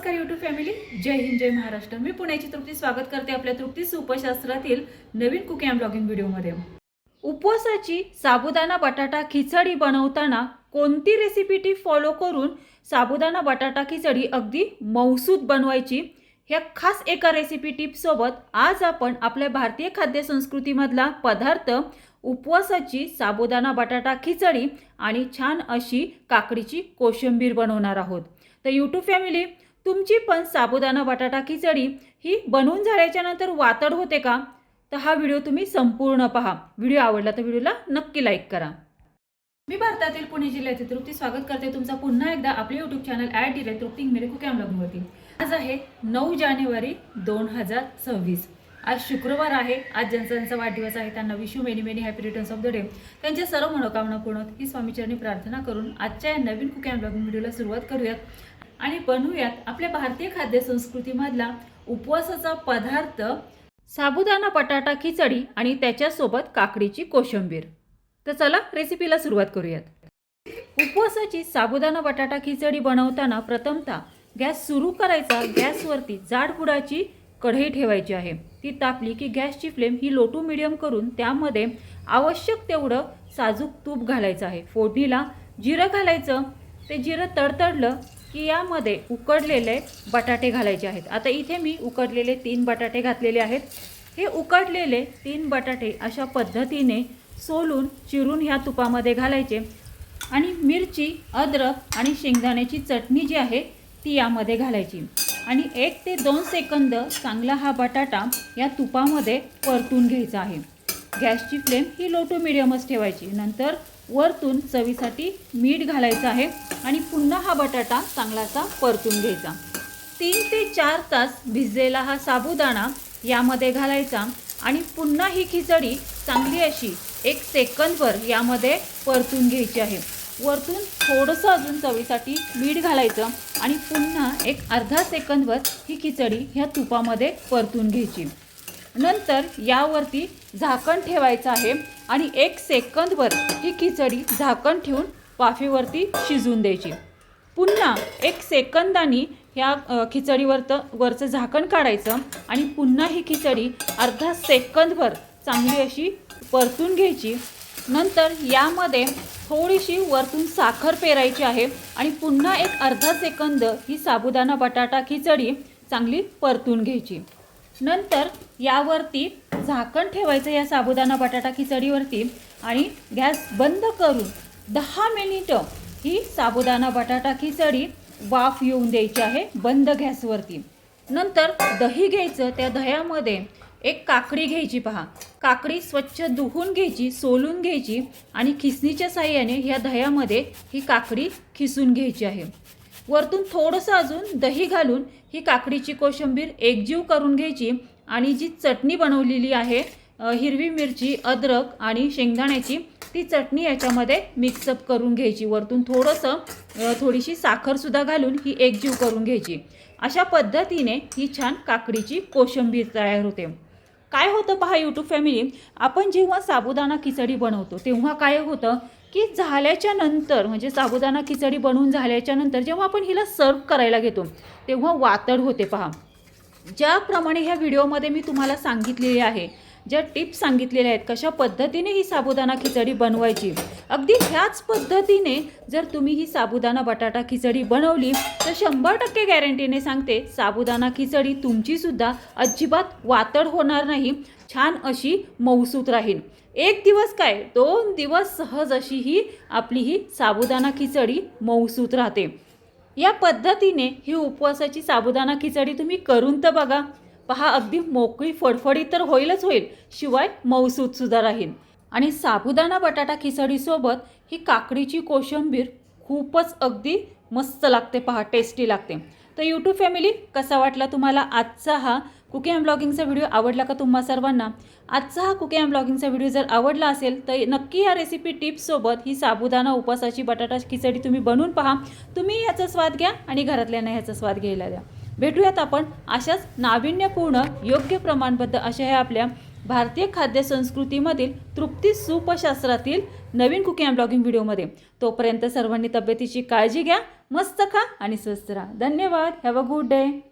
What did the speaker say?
नमस्कार YouTube family, जय हिंद जय महाराष्ट्र। मी पुण्याची तृप्ती स्वागत करते आपल्या तृप्ती उपशास्त्रातील नवीन कुकिंग अँड ब्लॉगिंग व्हिडिओमध्ये। उपवासाची साबुदाणा बटाटा खिचडी बनवताना कोणती रेसिपी टिप फॉलो करून साबुदाणा बटाटा खिचडी अगदी मौसूद बनवायची, ह्या खास एका रेसिपी टिप सोबत आज आपण आपल्या भारतीय खाद्य संस्कृतीमधला पदार्थ उपवासाची साबुदाणा बटाटा खिचडी आणि छान अशी काकडीची कोशिंबीर बनवणार आहोत। तर यूट्यूब फॅमिली, तुमची पण साबुदाणा बटाटा खिचडी ही बनवून झाल्याच्या नंतर वातड होते का? तर हा व्हिडिओ तुम्ही संपूर्ण पहा। व्हिडिओ आवडला तर व्हिडिओला नक्की लाईक करा। मी भारतातील पुणे जिल्ह्यातील तृप्ती स्वागत करते तुमचा पुन्हा एकदा आपले यूट्यूब चॅनल तृप्ती मेरे कुकिंग ब्लॉगवरती। आज आहे 9 जानेवारी 2026। आज शुक्रवार आहे। आज ज्यांचा वाढदिवस आहे त्यांना wish you many many happy returns of the day. त्यांच्या सर्व मनोकामना पूर्ण ही स्वामीचरणी प्रार्थना करून आजच्या या नवीन कुकिंग अँड ब्लॉगिंग व्हिडिओला सुरुवात करूयात आणि बनवूयात आपल्या भारतीय खाद्य संस्कृतीमधला उपवासाचा पदार्थ साबुदाणा बटाटा खिचडी आणि त्याच्यासोबत काकडीची कोशिंबीर। तर चला रेसिपीला सुरुवात करूयात। उपवासाची साबुदाणा बटाटा खिचडी बनवताना प्रथमतः गॅस सुरू करायचा। गॅसवरती जाड बुडाची कढई ठेवायची आहे। ती तापली की गॅसची फ्लेम ही लो टू मीडियम करून त्यामध्ये आवश्यक तेवढं साजूक तूप घालायचं आहे। फोडणीला जिरं घालायचं। ते जिरं तडतडलं की यामध्ये उकडलेले बटाटे घालायचे आहेत। आता इथे मी उकडलेले 3 बटाटे घातलेले आहेत। हे उकडलेले 3 बटाटे अशा पद्धतीने सोलून चिरून ह्या तुपामध्ये घालायचे आणि मिरची, अद्रक आणि शेंगदाण्याची चटणी जी आहे ती यामध्ये घालायची आणि 1 ते 2 सेकंद चांगला हा बटाटा या तुपामध्ये परतून घ्यायचा आहे। गॅसची फ्लेम ही लो टू मीडियमच ठेवायची। नंतर वरतून चवीसाठी मीठ घालायचं आहे आणि पुन्हा हा बटाटा चांगलासा परतून घ्यायचा। 3 ते 4 तास भिजलेला हा साबुदाणा यामध्ये घालायचा आणि पुन्हा ही खिचडी चांगली अशी 1 सेकंदभर यामध्ये परतून घ्यायची आहे। वरतून थोडंसं अजून चवीसाठी मीठ घालायचं आणि पुन्हा एक अर्धा सेकंदभर ही खिचडी ह्या तुपामध्ये परतून घ्यायची। नंतर यावरती झाकण ठेवायचं आहे आणि 1 सेकंदभर ही खिचडी झाकण ठेवून वाफेवरती शिजून द्यायची। पुन्हा 1 सेकंदांनी ह्या वरचं झाकण काढायचं आणि पुन्हा ही खिचडी अर्धा सेकंदभर चांगली अशी परतून घ्यायची। नंतर यामध्ये थोडीशी वरतून साखर पेरायची आहे आणि पुन्हा एक अर्धा सेकंद ही साबुदाणा बटाटा खिचडी चांगली परतून घ्यायची। नंतर यावरती झाकण ठेवायचं या साबुदाणा बटाटा खिचडीवरती आणि गॅस बंद करून 10 मिनिटं ही साबुदाणा बटाटा खिचडी वाफ येऊन द्यायची आहे बंद गॅसवरती। नंतर दही घ्यायचं। त्या दह्यामध्ये 1 काकडी घ्यायची। पहा, काकडी स्वच्छ धुवून घ्यायची, सोलून घ्यायची आणि खिसणीच्या साहाय्याने ह्या दह्यामध्ये ही काकडी खिसून घ्यायची आहे। वरतून थोडंसं अजून दही घालून ही काकडीची कोशिंबीर एकजीव करून घ्यायची आणि जी चटणी बनवलेली आहे हिरवी मिरची, अद्रक आणि शेंगदाण्याची, ती चटणी याच्यामध्ये मिक्सअप करून घ्यायची। वरतून थोडीशी साखरसुद्धा घालून ही एकजीव करून घ्यायची। अशा पद्धतीने ही छान काकडीची कोशिंबीर तयार होते। काय होतं पहा यूट्यूब फॅमिली, आपण जेव्हा साबुदाणा खिचडी बनवतो तेव्हा काय होतं की झाल्याच्या नंतर म्हणजे साबुदाणा खिचडी बनवून झाल्याच्या नंतर जेव्हा आपण हिला सर्व करायला घेतो तेव्हा वातड होते। पहा, ज्याप्रमाणे ह्या व्हिडिओमध्ये मी तुम्हाला सांगितलेले आहे, ज्या टिप्स सांगितलेल्या आहेत कशा पद्धतीने ही साबुदाणा खिचडी बनवायची, अगदी ह्याच पद्धतीने जर तुम्ही ही साबुदाणा बटाटा खिचडी बनवली तर 100% गॅरंटीने सांगते साबुदाणा खिचडी तुमचीसुद्धा अजिबात वातड होणार नाही, छान अशी मऊसूत राहील। 1 दिवस काय 2 दिवस सहज अशी ही आपली ही साबुदाणा खिचडी मऊसूत राहते। या पद्धतीने ही उपवासाची साबुदाणा खिचडी तुम्ही करून तर बघा। पहा, अगदी मोकळी फडफडी तर होईलच होईल, शिवाय मऊसूत सुद्धा राहील। आणि साबुदाणा बटाटा खिचडीसोबत ही काकडीची कोशिंबीर खूपच अगदी मस्त लागते। पहा, टेस्टी लागते। तर यूट्यूब फॅमिली, कसा वाटला तुम्हाला आजचा हा कुकिंग अँड ब्लॉगिंगचा व्हिडिओ? आवडला का तुम्हा सर्वांना? आजचा हा कुकिंग अँड ब्लॉगिंगचा व्हिडिओ जर आवडला असेल तर नक्की या रेसिपी टिप्ससोबत ही साबुदाणा उपवासाची बटाटा खिचडी तुम्ही बनवून पहा। तुम्ही याचा स्वाद घ्या आणि घरातल्यांना ह्याचा स्वाद घ्यायला द्या। भेटूयात आपण अशाच नाविन्यपूर्ण, योग्य प्रमाणबद्ध अशा ह्या आपल्या भारतीय खाद्य संस्कृतीमधील तृप्ती उपशास्त्रातील नवीन कुकिंग अँड ब्लॉगिंग व्हिडिओमध्ये। तोपर्यंत सर्वांनी तब्येतीची काळजी घ्या मस्त खा आणि स्वस्त राहा. धन्यवाद. Have a good day.